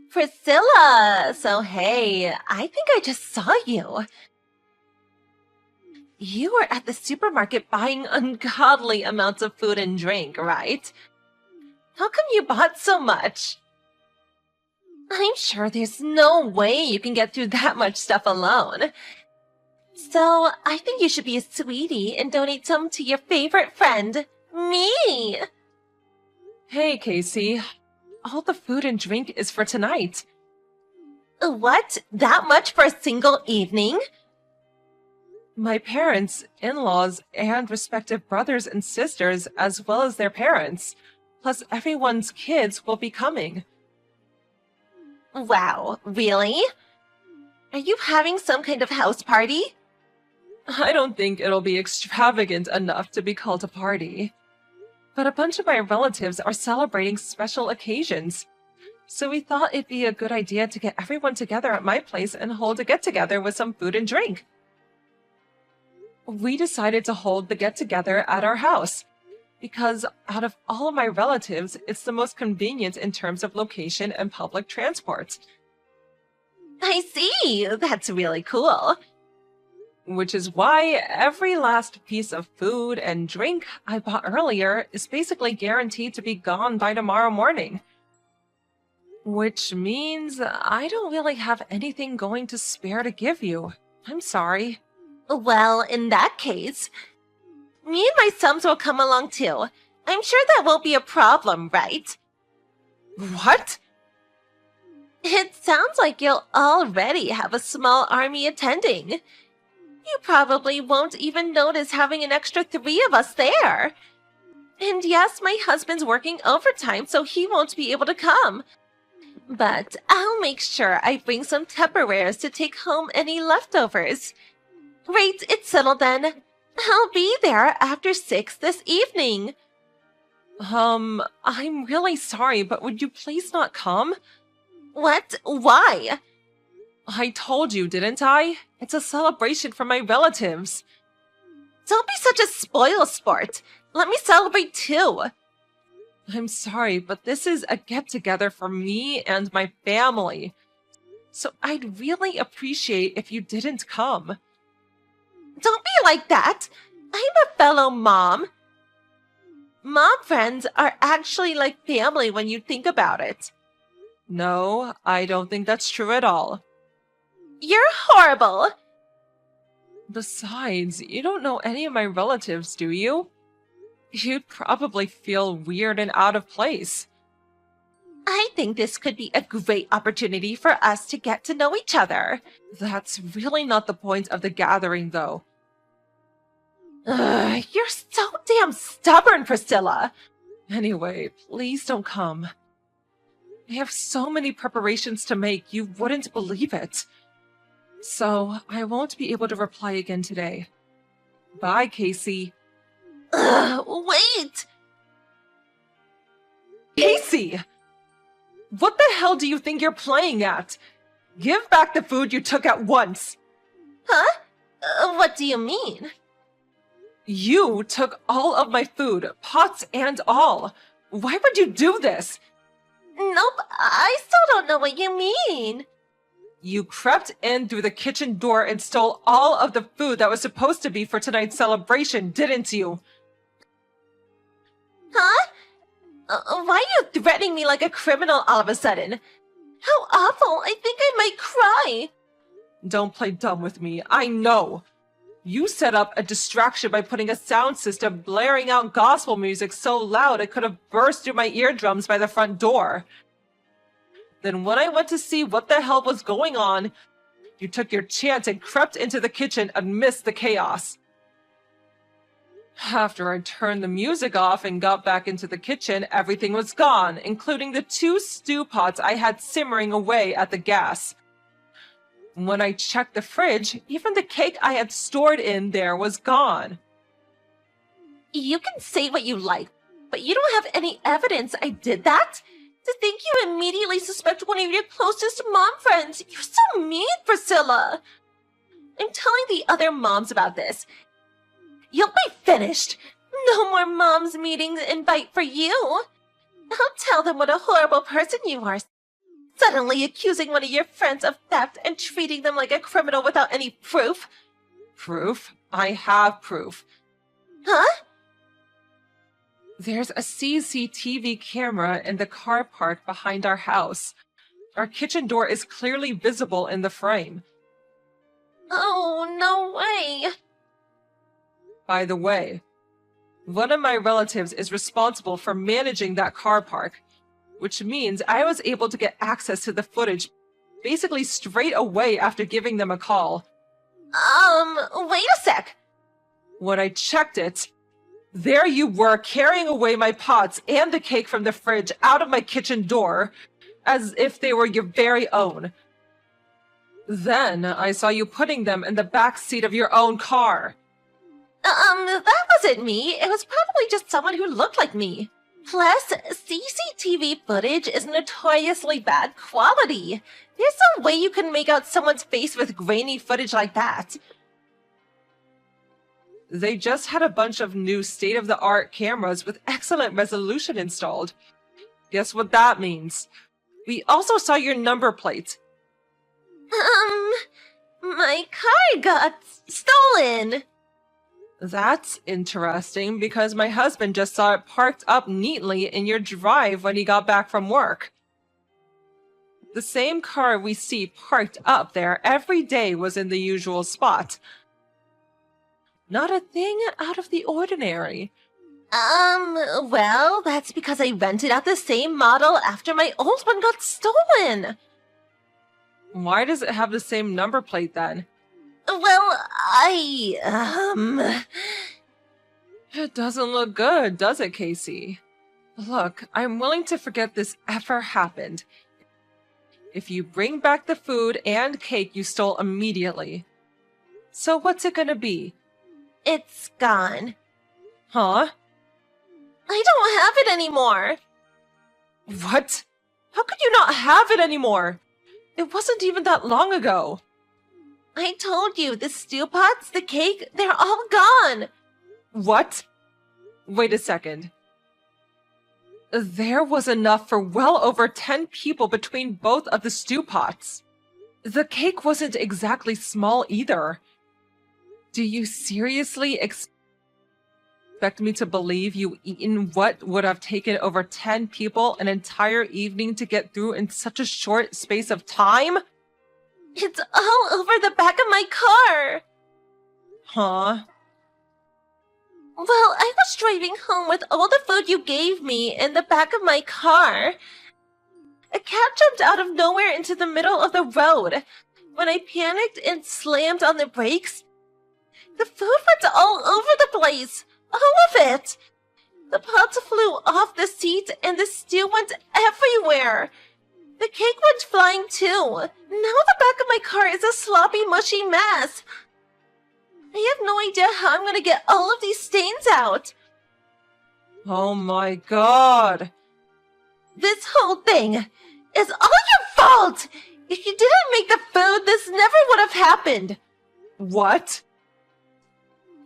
Priscilla! So hey, I think I just saw you. You were at the supermarket buying ungodly amounts of food and drink, right? How come you bought so much? I'm sure there's no way you can get through that much stuff alone. So, I think you should be a sweetie and donate some to your favorite friend, me! Hey, Casey. All the food and drink is for tonight. What? That much for a single evening? My parents, in-laws, and respective brothers and sisters, as well as their parents, plus everyone's kids will be coming. Wow, really? Are you having some kind of house party? I don't think it'll be extravagant enough to be called a party. But a bunch of my relatives are celebrating special occasions. So we thought it'd be a good idea to get everyone together at my place and hold a get-together with some food and drink. We decided to hold the get-together at our house, because out of all of my relatives, it's the most convenient in terms of location and public transport. I see! That's really cool. Which is why every last piece of food and drink I bought earlier is basically guaranteed to be gone by tomorrow morning. Which means I don't really have anything going to spare to give you. I'm sorry. Well, in that case, me and my sons will come along too. I'm sure that won't be a problem, right? What? It sounds like you'll already have a small army attending. You probably won't even notice having an extra 3 of us there. And yes, my husband's working overtime, so he won't be able to come. But I'll make sure I bring some Tupperwares to take home any leftovers. Right, it's settled then. I'll be there after 6 this evening. I'm really sorry, but would you please not come? What? Why? I told you, didn't I? It's a celebration for my relatives. Don't be such a spoil sport. Let me celebrate too. I'm sorry, but this is a get-together for me and my family. So I'd really appreciate if you didn't come. Don't be like that. I'm a fellow mom. Mom friends are actually like family when you think about it. No, I don't think that's true at all. You're horrible. Besides, you don't know any of my relatives, do you? You'd probably feel weird and out of place. I think this could be a great opportunity for us to get to know each other. That's really not the point of the gathering, though. You're so damn stubborn, Priscilla. Anyway, please don't come. I have so many preparations to make, you wouldn't believe it. So, I won't be able to reply again today. Bye, Casey. Wait! Casey! What the hell do you think you're playing at? Give back the food you took at once! Huh? What do you mean? You took all of my food, pots and all. Why would you do this? Nope, I still don't know what you mean. You crept in through the kitchen door and stole all of the food that was supposed to be for tonight's celebration, didn't you? Huh? Why are you threatening me like a criminal all of a sudden? How awful, I think I might cry. Don't play dumb with me, I know. You set up a distraction by putting a sound system blaring out gospel music so loud it could have burst through my eardrums by the front door. Then when I went to see what the hell was going on, you took your chance and crept into the kitchen amidst the chaos. After I turned the music off and got back into the kitchen, everything was gone, including the 2 stew pots I had simmering away at the gas. When I checked the fridge, even the cake I had stored in there was gone. You can say what you like, but you don't have any evidence I did that? To think you immediately suspect one of your closest mom friends. You're so mean, Priscilla. I'm telling the other moms about this. You'll be finished. No more moms meetings invite for you. I'll tell them what a horrible person you are. Suddenly accusing one of your friends of theft and treating them like a criminal without any proof. Proof? I have proof. Huh? There's a CCTV camera in the car park behind our house. Our kitchen door is clearly visible in the frame. Oh, no way. By the way, one of my relatives is responsible for managing that car park, which means I was able to get access to the footage basically straight away after giving them a call. Wait a sec. When I checked it, there you were carrying away my pots and the cake from the fridge out of my kitchen door, as if they were your very own. Then I saw you putting them in the back seat of your own car. That wasn't me. It was probably just someone who looked like me. Plus, CCTV footage is notoriously bad quality. There's no way you can make out someone's face with grainy footage like that. They just had a bunch of new state-of-the-art cameras with excellent resolution installed. Guess what that means? We also saw your number plate. My car got stolen. That's interesting because my husband just saw it parked up neatly in your drive when he got back from work. The same car we see parked up there every day was in the usual spot. Not a thing out of the ordinary. Well, that's because I rented out the same model after my old one got stolen. Why does it have the same number plate then? Well, It doesn't look good, does it, Casey? Look, I'm willing to forget this ever happened. If you bring back the food and cake you stole immediately. So what's it gonna be? It's gone. Huh? I don't have it anymore. What? How could you not have it anymore? It wasn't even that long ago. I told you, the stew pots, the cake, they're all gone. What? Wait a second. There was enough for well over 10 people between both of the stew pots. The cake wasn't exactly small either. Do you seriously expect me to believe you eaten what would have taken over 10 people an entire evening to get through in such a short space of time? It's all over the back of my car. Huh? Well, I was driving home with all the food you gave me in the back of my car. A cat jumped out of nowhere into the middle of the road. When I panicked and slammed on the brakes, the food went all over the place. All of it. The pots flew off the seat and the stew went everywhere. The cake went flying too. Now the back of my car is a sloppy, mushy mess. I have no idea how I'm gonna get all of these stains out. Oh my god. This whole thing is all your fault! If you didn't make the food, this never would have happened. What?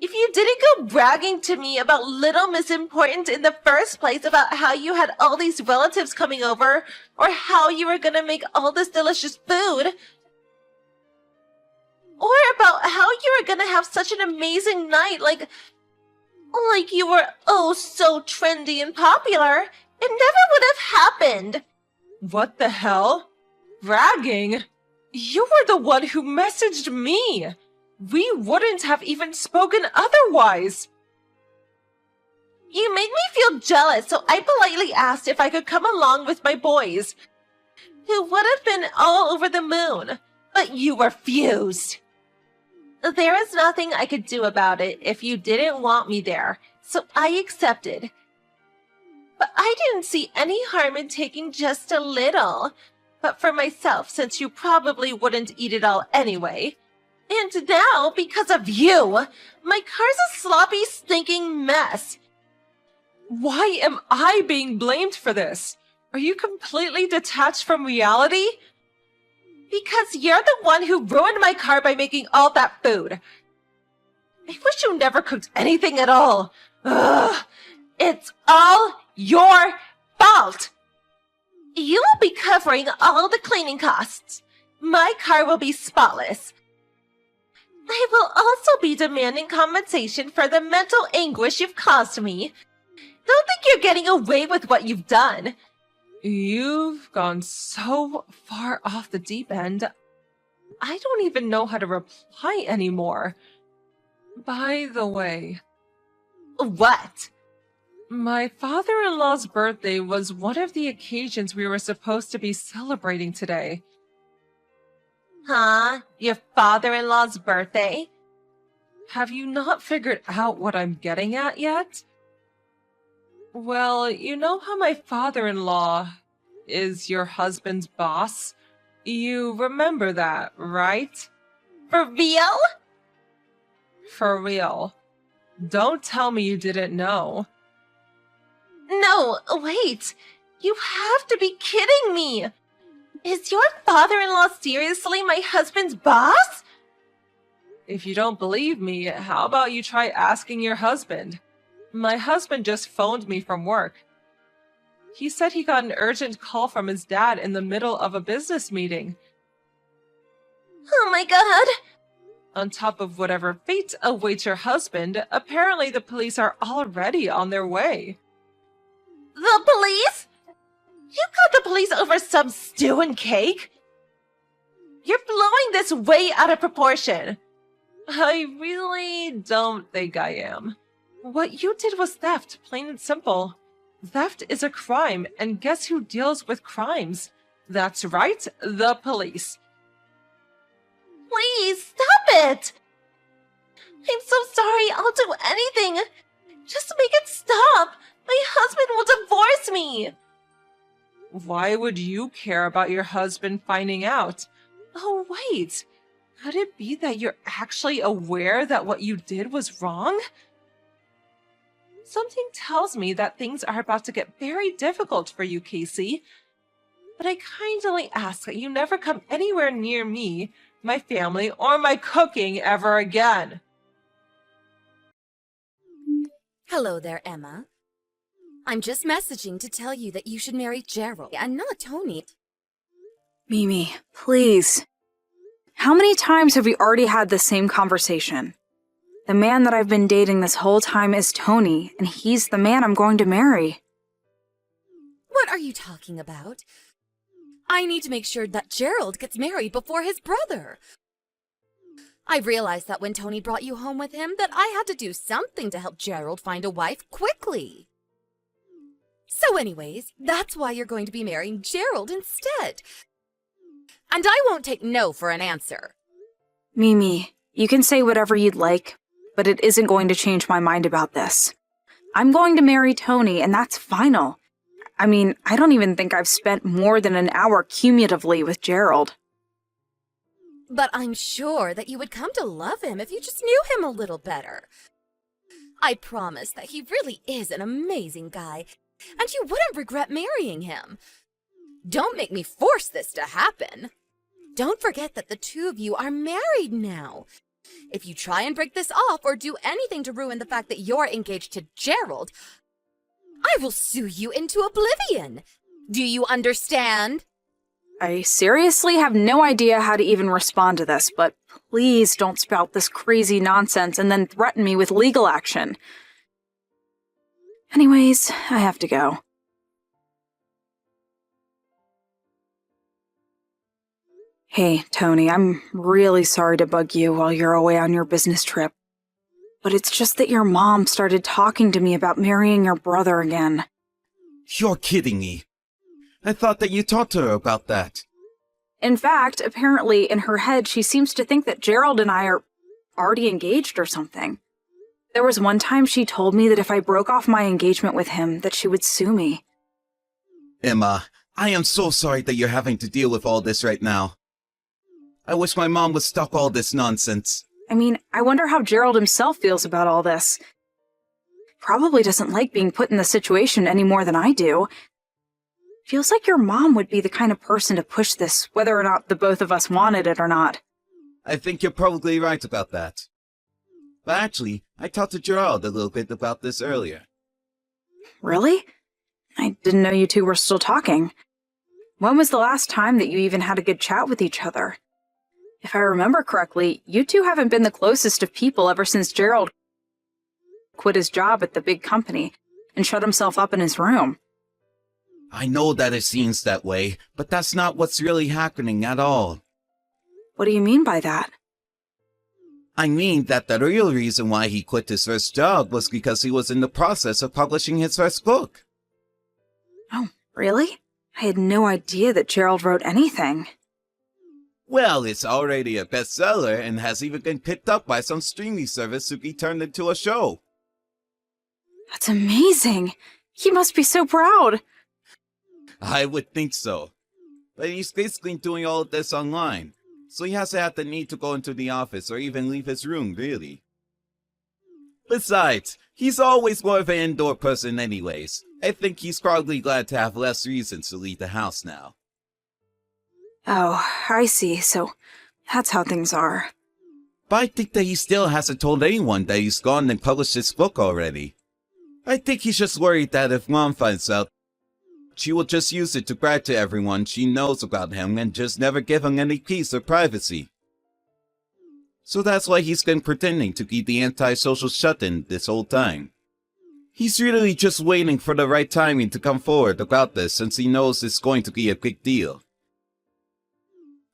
If you didn't go bragging to me about Little Miss Important in the first place about how you had all these relatives coming over, or how you were gonna make all this delicious food, or about how you were gonna have such an amazing night, like you were oh so trendy and popular, it never would have happened. What the hell? Bragging? You were the one who messaged me. We wouldn't have even spoken otherwise. You made me feel jealous, so I politely asked if I could come along with my boys, who would have been all over the moon, but you refused. There is nothing I could do about it if you didn't want me there, so I accepted. But I didn't see any harm in taking just a little. But for myself, since you probably wouldn't eat it all anyway. And now, because of you, my car's a sloppy, stinking mess. Why am I being blamed for this? Are you completely detached from reality? Because you're the one who ruined my car by making all that food. I wish you never cooked anything at all. Ugh, it's all your fault. You will be covering all the cleaning costs. My car will be spotless. I will also be demanding compensation for the mental anguish you've caused me. Don't think you're getting away with what you've done. You've gone so far off the deep end. I don't even know how to reply anymore. By the way, What? my father-in-law's birthday was one of the occasions we were supposed to be celebrating today. Huh? Your father-in-law's birthday? Have you not figured out what I'm getting at yet? Well, you know how my father-in-law is your husband's boss? You remember that, right? For real? For real. Don't tell me you didn't know. No, wait. You have to be kidding me. Is your father-in-law seriously my husband's boss? If you don't believe me, how about you try asking your husband? My husband just phoned me from work. He said he got an urgent call from his dad in the middle of a business meeting. Oh my god. On top of whatever fate awaits your husband, apparently the police are already on their way. The police? You called the police over some stew and cake? You're blowing this way out of proportion. I really don't think I am. What you did was theft, plain and simple. Theft is a crime, and guess who deals with crimes? That's right, the police. Please, stop it! I'm so sorry, I'll do anything. Just make it stop. My husband will divorce me. Why would you care about your husband finding out? Oh, wait. Could it be that you're actually aware that what you did was wrong? Something tells me that things are about to get very difficult for you, Casey. But I kindly ask that you never come anywhere near me, my family, or my cooking ever again. Hello there, Emma. I'm just messaging to tell you that you should marry Gerald and not Tony. Mimi, please. How many times have we already had the same conversation? The man that I've been dating this whole time is Tony, and he's the man I'm going to marry. What are you talking about? I need to make sure that Gerald gets married before his brother. I realized that when Tony brought you home with him that I had to do something to help Gerald find a wife quickly. So anyways, that's why you're going to be marrying Gerald instead. And I won't take no for an answer. Mimi, you can say whatever you'd like, but it isn't going to change my mind about this. I'm going to marry Tony, and that's final. I mean, I don't even think I've spent more than an hour cumulatively with Gerald. But I'm sure that you would come to love him if you just knew him a little better. I promise that he really is an amazing guy, and you wouldn't regret marrying him. Don't make me force this to happen. Don't forget that the two of you are married now. If you try and break this off or do anything to ruin the fact that you're engaged to Gerald, I will sue you into oblivion. Do you understand? I seriously have no idea how to even respond to this, but please don't spout this crazy nonsense and then threaten me with legal action. Anyways, I have to go. Hey, Tony, I'm really sorry to bug you while you're away on your business trip. But it's just that your mom started talking to me about marrying your brother again. You're kidding me. I thought that you talked to her about that. In fact, apparently in her head she seems to think that Gerald and I are already engaged or something. There was one time she told me that if I broke off my engagement with him, that she would sue me. Emma, I am so sorry that you're having to deal with all this right now. I wish my mom would stop all this nonsense. I mean, I wonder how Gerald himself feels about all this. Probably doesn't like being put in the situation any more than I do. Feels like your mom would be the kind of person to push this, whether or not the both of us wanted it or not. I think you're probably right about that. But actually, I talked to Gerald a little bit about this earlier. Really? I didn't know you two were still talking. When was the last time that you even had a good chat with each other? If I remember correctly, you two haven't been the closest of people ever since Gerald quit his job at the big company and shut himself up in his room. I know that it seems that way, but that's not what's really happening at all. What do you mean by that? I mean that the real reason why he quit his first job was because he was in the process of publishing his first book. Oh, really? I had no idea that Gerald wrote anything. Well, it's already a bestseller and has even been picked up by some streaming service to be turned into a show. That's amazing. He must be so proud. I would think so. But he's basically doing all of this online, so he hasn't had the need to go into the office or even leave his room, really. Besides, he's always more of an indoor person anyways. I think he's probably glad to have less reasons to leave the house now. Oh, I see. So that's how things are. But I think that he still hasn't told anyone that he's gone and published his book already. I think he's just worried that if Mom finds out, she will just use it to brag to everyone she knows about him and just never give him any peace or privacy. So that's why he's been pretending to keep the antisocial shut-in this whole time. He's really just waiting for the right timing to come forward about this since he knows it's going to be a big deal.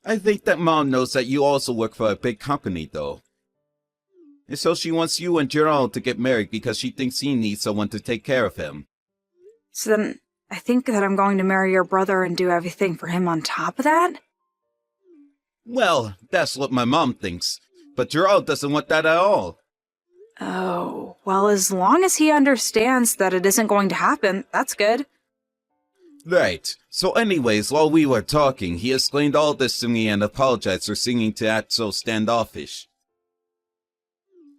I think that Mom knows that you also work for a big company though. And so she wants you and Gerald to get married because she thinks he needs someone to take care of him. So then, I think that I'm going to marry your brother and do everything for him on top of that? Well, that's what my mom thinks, but Gerald doesn't want that at all. Oh, well, as long as he understands that it isn't going to happen, that's good. Right. So anyways, while we were talking, he explained all this to me and apologized for seeming to act so standoffish.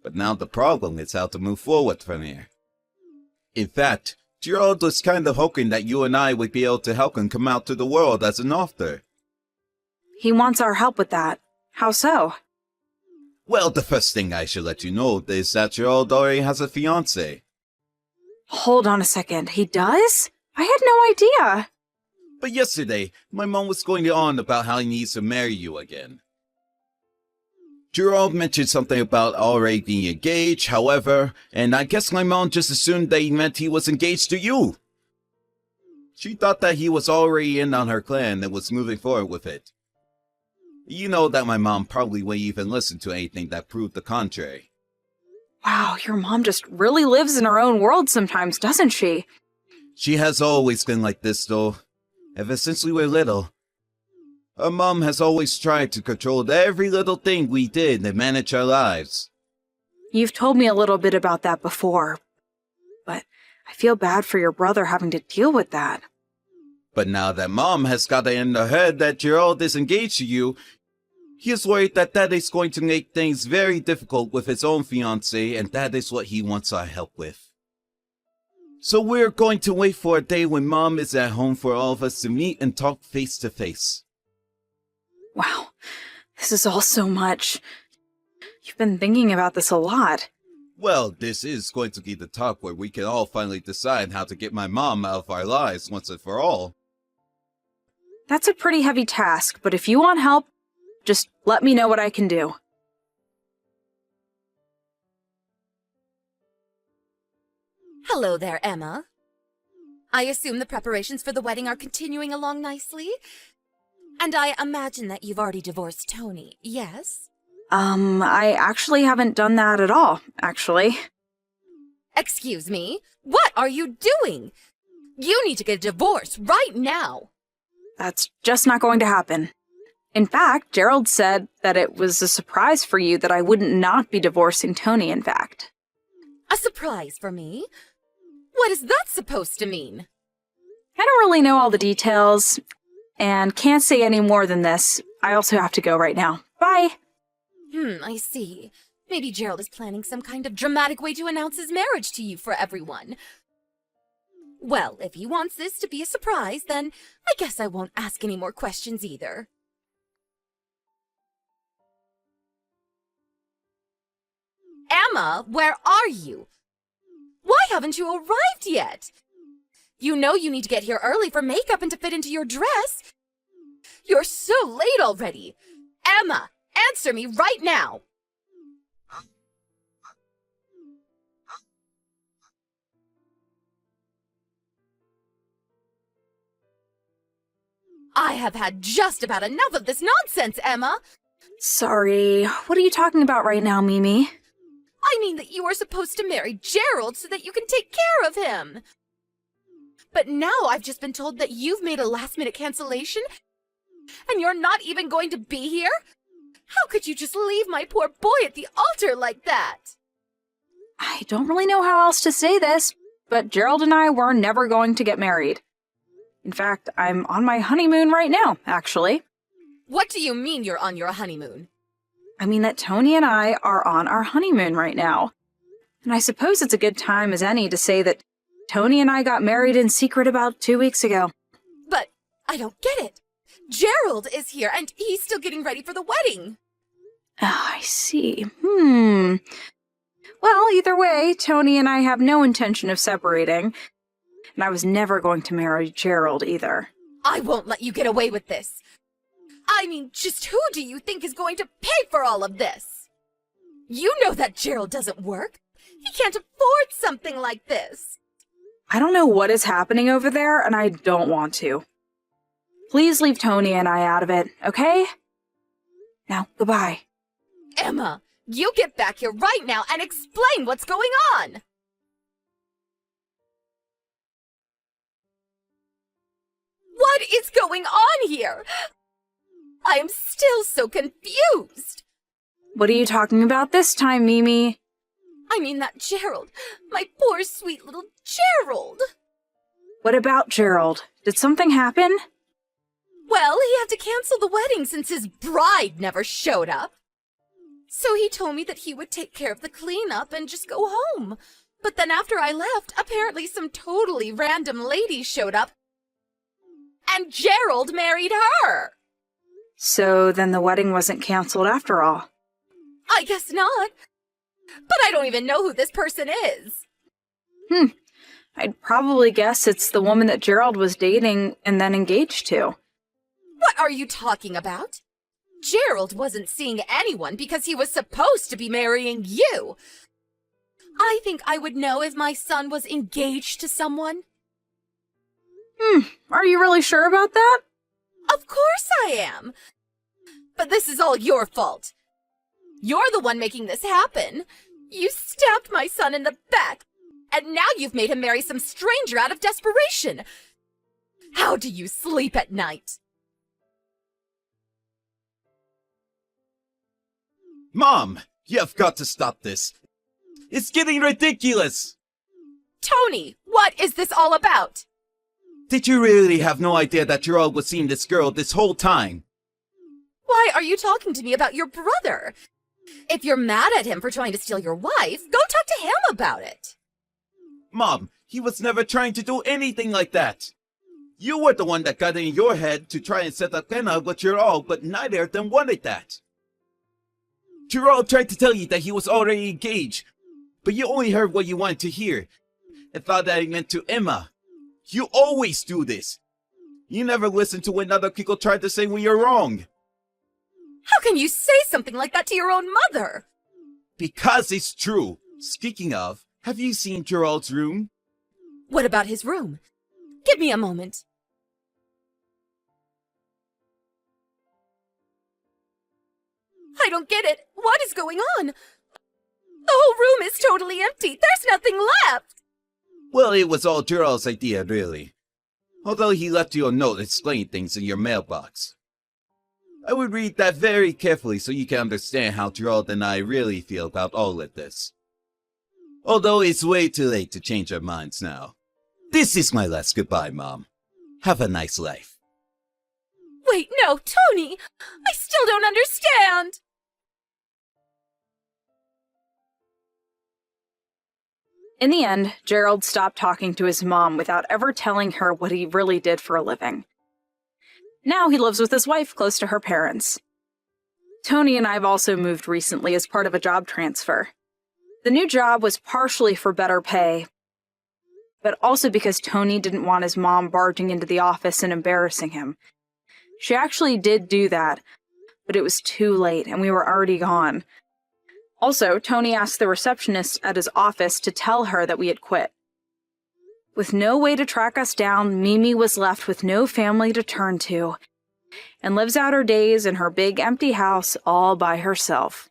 But now the problem is how to move forward from here. In fact, Gerald was kind of hoping that you and I would be able to help him come out to the world as an author. He wants our help with that. How so? Well, the first thing I should let you know is that Gerald already has a fiancé. Hold on a second, he does? I had no idea. But yesterday, my mom was going on about how he needs to marry you again. Gerald mentioned something about already being engaged, however, and I guess my mom just assumed that he meant he was engaged to you. She thought that he was already in on her plan and was moving forward with it. You know that my mom probably wouldn't even listen to anything that proved the contrary. Wow, your mom just really lives in her own world sometimes, doesn't she? She has always been like this, though, ever since we were little. Our mom has always tried to control every little thing we did and manage our lives. You've told me a little bit about that before, but I feel bad for your brother having to deal with that. But now that Mom has got it in her head that Gerald is engaged to you, he is worried that that is going to make things very difficult with his own fiancée, and that is what he wants our help with. So we're going to wait for a day when Mom is at home for all of us to meet and talk face to face. Wow, this is all so much. You've been thinking about this a lot. Well, this is going to be the talk where we can all finally decide how to get my mom out of our lives once and for all. That's a pretty heavy task, but if you want help, just let me know what I can do. Hello there, Emma. I assume the preparations for the wedding are continuing along nicely? And I imagine that you've already divorced Tony, yes? I actually haven't done that at all, actually. Excuse me? What are you doing? You need to get a divorce right now. That's just not going to happen. In fact, Gerald said that it was a surprise for you that I wouldn't not be divorcing Tony, in fact. A surprise for me? What is that supposed to mean? I don't really know all the details, and can't say any more than this. I also have to go right now. Bye! I see. Maybe Gerald is planning some kind of dramatic way to announce his marriage to you for everyone. Well, if he wants this to be a surprise, then I guess I won't ask any more questions either. Emma, where are you? Why haven't you arrived yet? You know you need to get here early for makeup and to fit into your dress. You're so late already! Emma, answer me right now! I have had just about enough of this nonsense, Emma! Sorry, what are you talking about right now, Mimi? I mean that you are supposed to marry Gerald so that you can take care of him! But now I've just been told that you've made a last-minute cancellation, and you're not even going to be here? How could you just leave my poor boy at the altar like that? I don't really know how else to say this, but Gerald and I were never going to get married. In fact, I'm on my honeymoon right now, actually. What do you mean you're on your honeymoon? I mean that Tony and I are on our honeymoon right now. And I suppose it's a good time as any to say that Tony and I got married in secret about 2 weeks ago. But I don't get it. Gerald is here, and he's still getting ready for the wedding. Oh, I see. Well, either way, Tony and I have no intention of separating. And I was never going to marry Gerald either. I won't let you get away with this. I mean, just who do you think is going to pay for all of this? You know that Gerald doesn't work. He can't afford something like this. I don't know what is happening over there, and I don't want to. Please leave Tony and I out of it, okay? Now, goodbye. Emma, you get back here right now and explain what's going on! What is going on here? I am still so confused. What are you talking about this time, Mimi? I mean that Gerald, my poor sweet little Gerald. What about Gerald? Did something happen? Well, he had to cancel the wedding since his bride never showed up. So he told me that he would take care of the cleanup and just go home. But then after I left, apparently some totally random lady showed up, and Gerald married her. So then the wedding wasn't canceled after all. I guess not. But I don't even know who this person is. I'd probably guess it's the woman that Gerald was dating and then engaged to. What are you talking about? Gerald wasn't seeing anyone because he was supposed to be marrying you. I think I would know if my son was engaged to someone. Are you really sure about that? Of course I am. But this is all your fault. You're the one making this happen. You stabbed my son in the back, and now you've made him marry some stranger out of desperation. How do you sleep at night? Mom, you've got to stop this. It's getting ridiculous. Tony, what is this all about? Did you really have no idea that Gerald was seeing this girl this whole time? Why are you talking to me about your brother? If you're mad at him for trying to steal your wife, go talk to him about it. Mom, he was never trying to do anything like that. You were the one that got in your head to try and set up Kenna with Gerald, but neither of them wanted that. Gerald tried to tell you that he was already engaged, but you only heard what you wanted to hear, and thought that it meant to Emma. You always do this. You never listen to when other people try to say when you're wrong. How can you say something like that to your own mother? Because it's true. Speaking of, have you seen Gerald's room? What about his room? Give me a moment. I don't get it. What is going on? The whole room is totally empty. There's nothing left. Well, it was all Gerald's idea, really. Although he left you a note explaining things in your mailbox. I would read that very carefully so you can understand how Gerald and I really feel about all of this. Although it's way too late to change our minds now. This is my last goodbye, Mom. Have a nice life. Wait, no, Tony! I still don't understand! In the end, Gerald stopped talking to his mom without ever telling her what he really did for a living. Now he lives with his wife close to her parents. Tony and I have also moved recently as part of a job transfer. The new job was partially for better pay, but also because Tony didn't want his mom barging into the office and embarrassing him. She actually did do that, but it was too late and we were already gone. Also, Tony asked the receptionist at his office to tell her that we had quit. With no way to track us down, Mimi was left with no family to turn to and lives out her days in her big empty house all by herself.